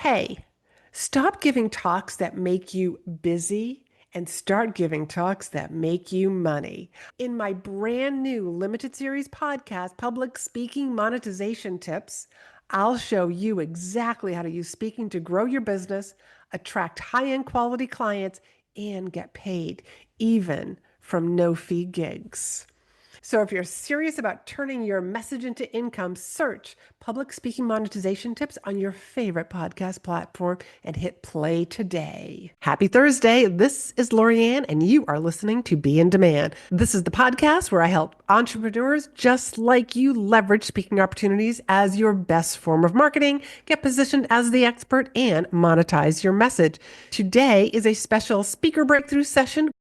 Hey, stop giving talks that make you busy and start giving talks that make you money. In my brand new limited series podcast, Public Speaking Monetization Tips, I'll show you exactly how to use speaking to grow your business, attract high-end quality clients, and get paid, even from no-fee gigs. So if you're serious about turning your message into income, search Public Speaking Monetization Tips on your favorite podcast platform and hit play today. Happy Thursday. This is Laurie-Ann, and you are listening to Be in Demand. This is the podcast where I help entrepreneurs just like you leverage speaking opportunities as your best form of marketing, get positioned as the expert, and monetize your message. Today is a special speaker breakthrough session.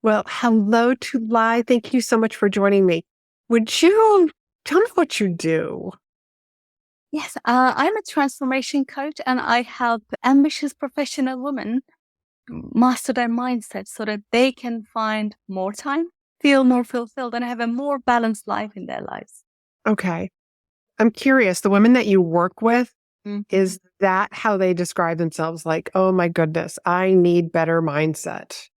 Well, hello, Tully. Thank you so much for joining me. Would you tell me what you do? Yes, I'm a transformation coach and I help ambitious professional women master their mindset so that they can find more time, feel more fulfilled, and have a more balanced life in their lives. Okay. I'm curious, the women that you work with, Mhm. is that how they describe themselves? Like, oh my goodness, I need better mindset.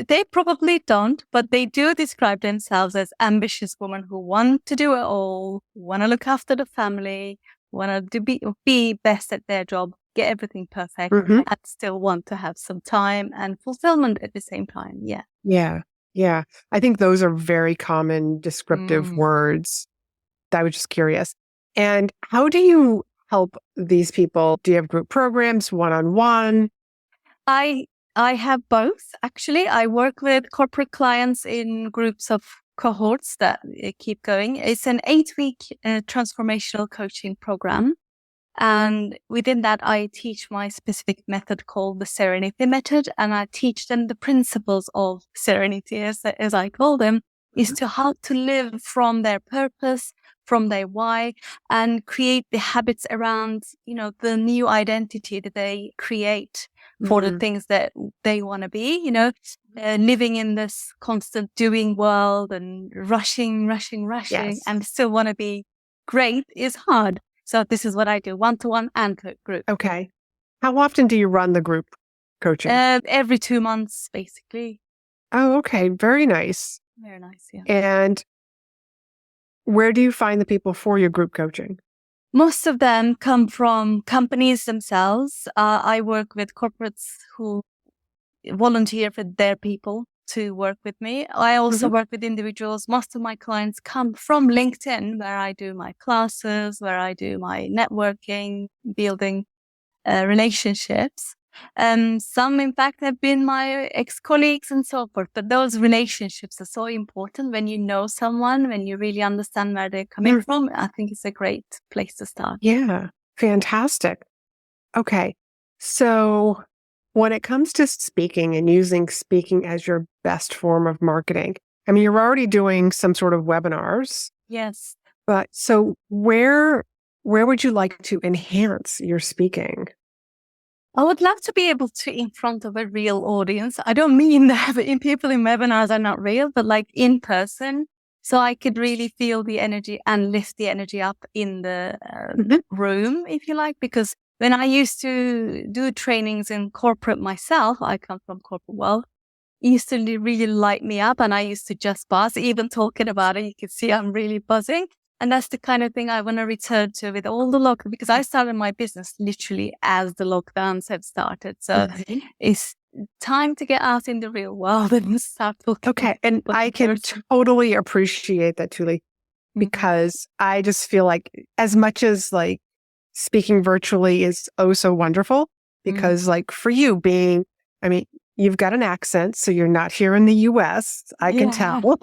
They probably don't, but they do describe themselves as ambitious women who want to do it all, want to look after the family, want to be best at their job, get everything perfect, Mm-hmm. and still want to have some time and fulfillment at the same time. Yeah. Yeah. Yeah. I think those are very common descriptive Mm. words. I was just curious. And how do you help these people? Do you have group programs, one-on-one? I I have both actually. I work with corporate clients in groups of cohorts that keep going. It's an 8-week transformational coaching program. And within that, I teach my specific method called the Serenity Method. And I teach them the principles of serenity, as I call them, is to how to live from their purpose, from their why, and create the habits around, the new identity that they create for the things that they want to be, living in this constant doing world and rushing, Yes. and still want to be great is hard. So this is what I do, one-to-one and group. Okay. How often do you run the group coaching? Every 2 months, basically. Oh, okay. Very nice. Very nice, yeah. And where do you find the people for your group coaching? Most of them come from companies themselves. I work with corporates who volunteer for their people to work with me. I also work with individuals. Most of my clients come from LinkedIn, where I do my classes, where I do my networking, building relationships. Some, in fact, have been my ex-colleagues and so forth. But those relationships are so important when you know someone, when you really understand where they're coming from. I think it's a great place to start. Yeah, fantastic. Okay. So when it comes to speaking and using speaking as your best form of marketing, I mean, you're already doing some sort of webinars, Yes. but so where would you like to enhance your speaking? I would love to be able to in front of a real audience. I don't mean that people in webinars are not real, but like in person. So I could really feel the energy and lift the energy up in the room, if you like, because when I used to do trainings in corporate myself, I come from corporate world, it used to really light me up and I used to just buzz. Even talking about it, you can see I'm really buzzing. And that's the kind of thing I want to return to with all the lockdown, because I started my business literally as the lockdowns have started. So it's time to get out in the real world and start talking. Okay. And I can totally appreciate that, Tully, because I just feel like as much as like speaking virtually is oh so wonderful, because like for you I mean, you've got an accent, so you're not here in the US. I can tell.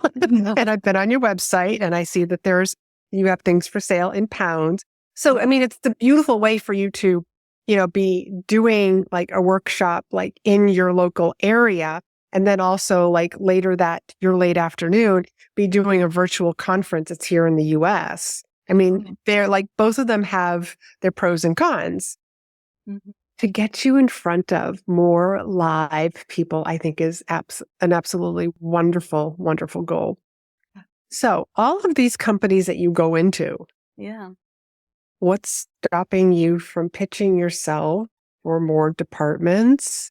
And I've been on your website and I see that you have things for sale in pounds. So, I mean, it's the beautiful way for you to, be doing like a workshop like in your local area. And then also like later your late afternoon, be doing a virtual conference. It's here in the US. I mean, they're like, both of them have their pros and cons. To get you in front of more live people, I think is an absolutely wonderful, wonderful goal. So all of these companies that you go into, What's stopping you from pitching yourself for more departments,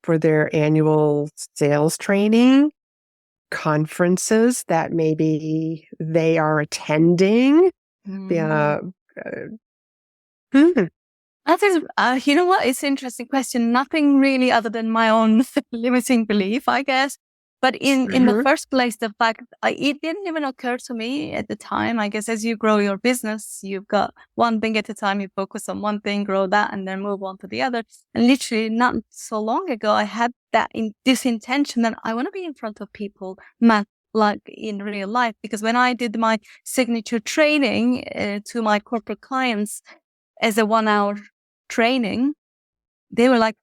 for their annual sales training, conferences that maybe they are attending? Yeah. Hmm. That is, you know what? It's an interesting question. Nothing really other than my own limiting belief, I guess. But in the Mhm. first place, the fact it didn't even occur to me at the time. I guess as you grow your business, you've got one thing at a time. You focus on one thing, grow that, and then move on to the other. And literally, not so long ago, I had this intention that I want to be in front of people, like in real life. Because when I did my signature training to my corporate clients as a 1 hour training, they were like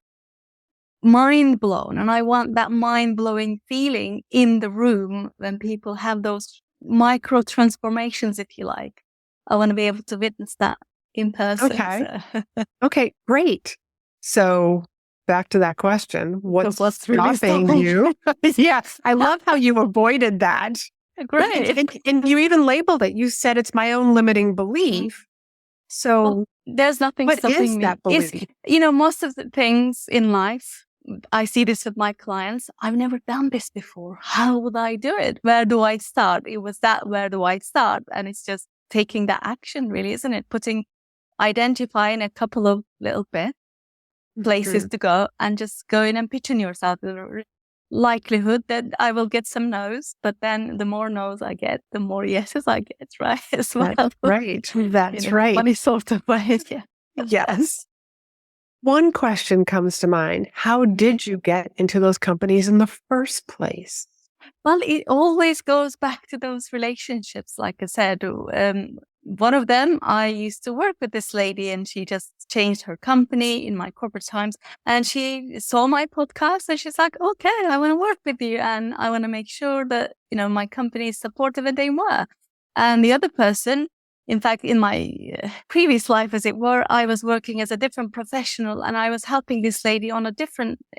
mind blown. And I want that mind blowing feeling in the room when people have those micro transformations, if you like. I want to be able to witness that in person. Okay. So. Okay, great. So back to that question, what's What's really stopping stopping? you? Yeah, I love how you avoided that. Great. And you even labeled it. You said it's my own limiting belief. Well, So there's nothing what is stopping me. that belief? Most of the things in life, I see this with my clients. I've never done this before. How would I do it? Where do I start? It was that, where do I start? And it's just taking that action, really, isn't it? Identifying a couple of little places Mhm. to go and just go in and pitching yourself. The likelihood that I will get some no's, but then the more no's I get, the more yeses I get, right? As well. That's right. That's In a right. funny sort of way. Yeah. Yes. One question comes to mind. How did you get into those companies in the first place? Well, it always goes back to those relationships. Like I said, one of them, I used to work with this lady and she just changed her company in my corporate times. And she saw my podcast and she's like, okay, I want to work with you. And I want to make sure that, my company is supportive, and they were. And the other person, in fact, in my previous life, as it were, I was working as a different professional and I was helping this lady on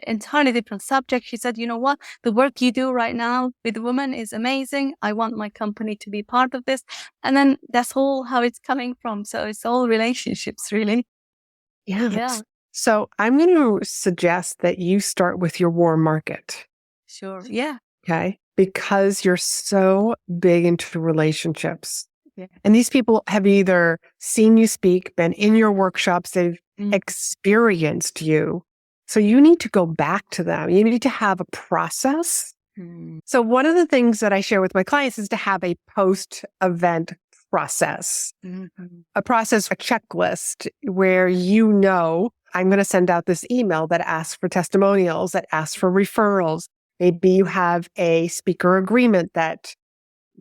entirely different subject. She said, you know what? The work you do right now with women is amazing. I want my company to be part of this. And then that's all how it's coming from. So it's all relationships, really. Yes. Yeah, So I'm going to suggest that you start with your warm market. sure. Yeah. Okay. Because you're so big into relationships. Yeah. And these people have either seen you speak, been in your workshops, they've experienced you. So you need to go back to them. You need to have a process. So one of the things that I share with my clients is to have a post-event process, a checklist where I'm going to send out this email that asks for testimonials, that asks for referrals. Maybe you have a speaker agreement that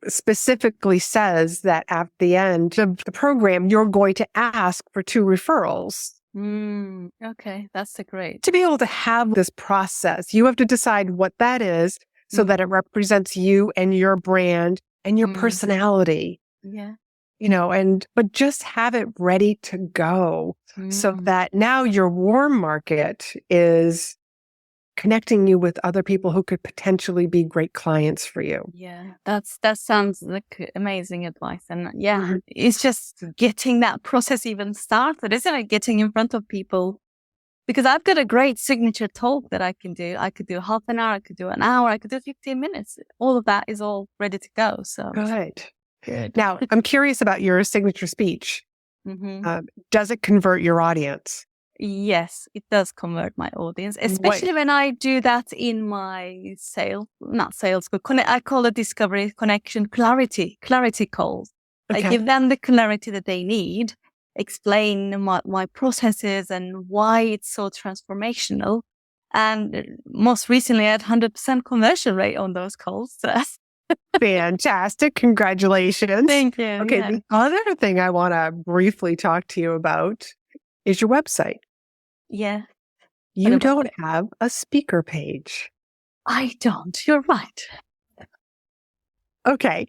specifically says that at the end of the program, you're going to ask for 2 referrals. Okay, that's great. To be able to have this process, you have to decide what that is so that it represents you and your brand and your personality. Yeah. But just have it ready to go so that now your warm market is connecting you with other people who could potentially be great clients for you. Yeah, that sounds like amazing advice. And yeah, it's just getting that process even started, isn't it? Getting in front of people. Because I've got a great signature talk that I can do. I could do half an hour, I could do an hour, I could do 15 minutes. All of that is all ready to go. So Good. Now, I'm curious about your signature speech. Does it convert your audience? Yes, it does convert my audience, especially when I do that in my not sales, but I call it discovery, connection, clarity calls. I give them the clarity that they need, explain my processes and why it's so transformational. And most recently, I had 100% conversion rate on those calls. So. Fantastic. Congratulations. Thank you. Okay. Yeah. The other thing I want to briefly talk to you about is your website. Yeah. You don't have a speaker page. I don't. You're right. Okay.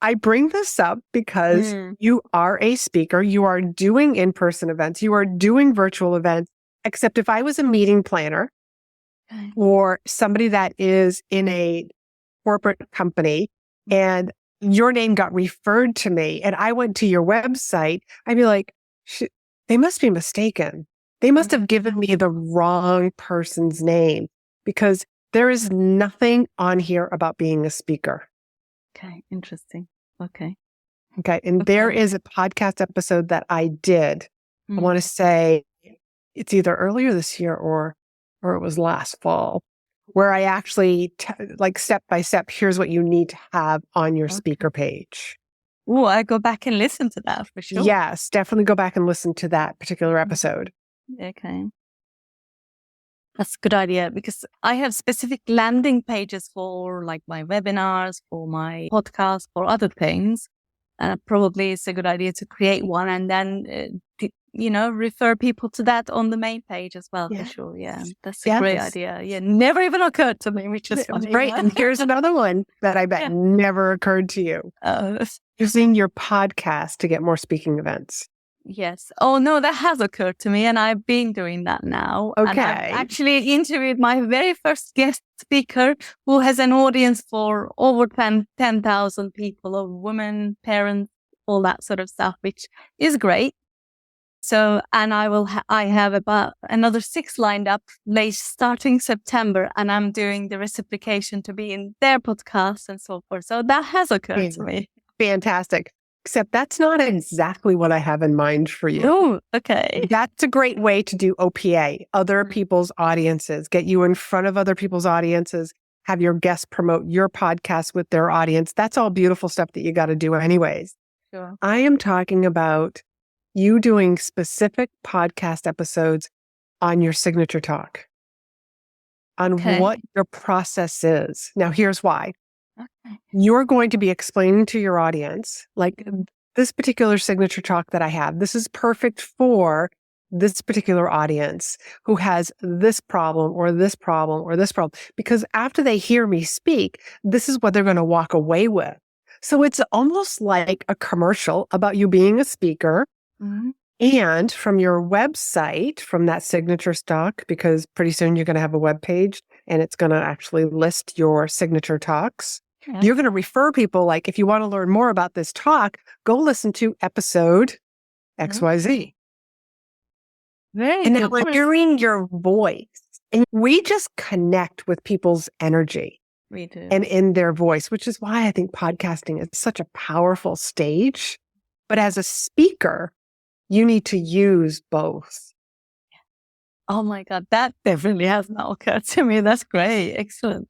I bring this up because you are a speaker. You are doing in-person events. You are doing virtual events. Except if I was a meeting planner or somebody that is in a corporate company and your name got referred to me and I went to your website, I'd be like, They must be mistaken. They must have given me the wrong person's name because there is nothing on here about being a speaker. Okay, interesting. Okay. Okay. And there is a podcast episode that I did. I want to say it's either earlier this year or it was last fall, where I actually like step by step, here's what you need to have on your speaker page. Oh, I go back and listen to that for sure. Yes, definitely go back and listen to that particular episode. Okay. That's a good idea because I have specific landing pages for like my webinars, for my podcast, for other things. Probably it's a good idea to create one and then, refer people to that on the main page as well, for sure. Yeah, that's a great idea. Yeah, never even occurred to me, which is funny. Right. And here's another one that I bet never occurred to you. Using your podcast to get more speaking events. Yes. Oh, no, that has occurred to me and I've been doing that now. Okay. And I've actually interviewed my very first guest speaker who has an audience for over 10,000 people, of women, parents, all that sort of stuff, which is great. So, and I have about another 6 lined up starting September, and I'm doing the reciprocation to be in their podcast and so forth. So that has occurred to me. Fantastic. Except that's not exactly what I have in mind for you. Oh, okay. That's a great way to do OPA, other people's audiences, get you in front of other people's audiences, have your guests promote your podcast with their audience. That's all beautiful stuff that you got to do anyways. Sure. I am talking about you doing specific podcast episodes on your signature talk, on what your process is. Now, here's why. Okay. You're going to be explaining to your audience, like this particular signature talk that I have, this is perfect for this particular audience who has this problem or this problem or this problem. Because after they hear me speak, this is what they're going to walk away with. So it's almost like a commercial about you being a speaker. Mm-hmm. And from your website, from that signature stock, because pretty soon you're going to have a web page and it's going to actually list your signature talks. Yeah. You're going to refer people like, if you want to learn more about this talk, go listen to episode XYZ. Very and now we're hearing your voice. And we just connect with people's energy. We do. And in their voice, which is why I think podcasting is such a powerful stage. But as a speaker, you need to use both. Oh my God, that definitely has not occurred to me. That's great. Excellent.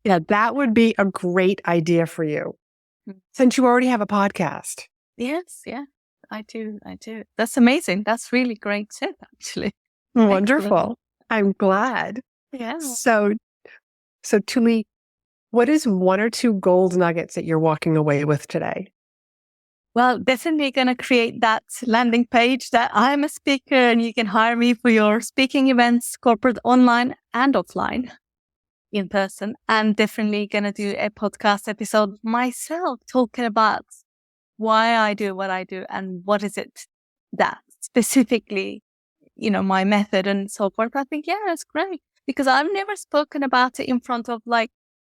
Yeah, that would be a great idea for you. Since you already have a podcast. Yes, yeah, I do. That's amazing. That's really great tip, actually. Wonderful. Excellent. I'm glad. Yeah. So Tully, what is 1 or 2 gold nuggets that you're walking away with today? Well, definitely going to create that landing page that I'm a speaker and you can hire me for your speaking events, corporate online and offline, in person. And definitely going to do a podcast episode myself talking about why I do what I do and what is it that specifically, my method and so forth. I think, yeah, that's great because I've never spoken about it in front of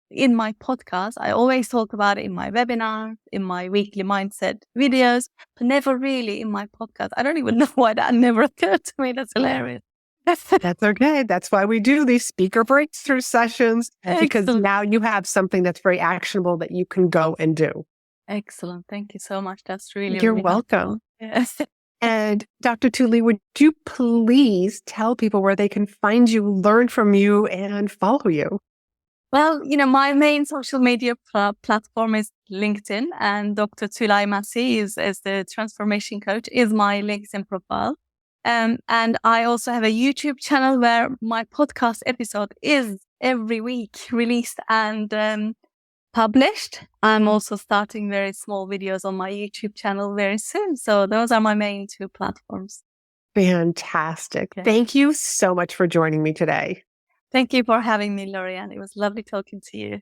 in my podcast. I always talk about it in my webinar, in my weekly mindset videos, but never really in my podcast. I don't even know why that never occurred to me. That's hilarious. That's okay. That's why we do these speaker breakthrough sessions, because now you have something that's very actionable that you can go and do. Excellent. Thank you so much. That's really, You're really welcome. Yes. And Dr. Tully, would you please tell people where they can find you, learn from you, and follow you? Well, my main social media platform is LinkedIn, and Dr. Tully is the transformation coach is my LinkedIn profile. And I also have a YouTube channel where my podcast episode is every week released and published. I'm also starting very small videos on my YouTube channel very soon. So those are my main 2 platforms. Fantastic. Okay. Thank you so much for joining me today. Thank you for having me, Laurie-Ann. It was lovely talking to you.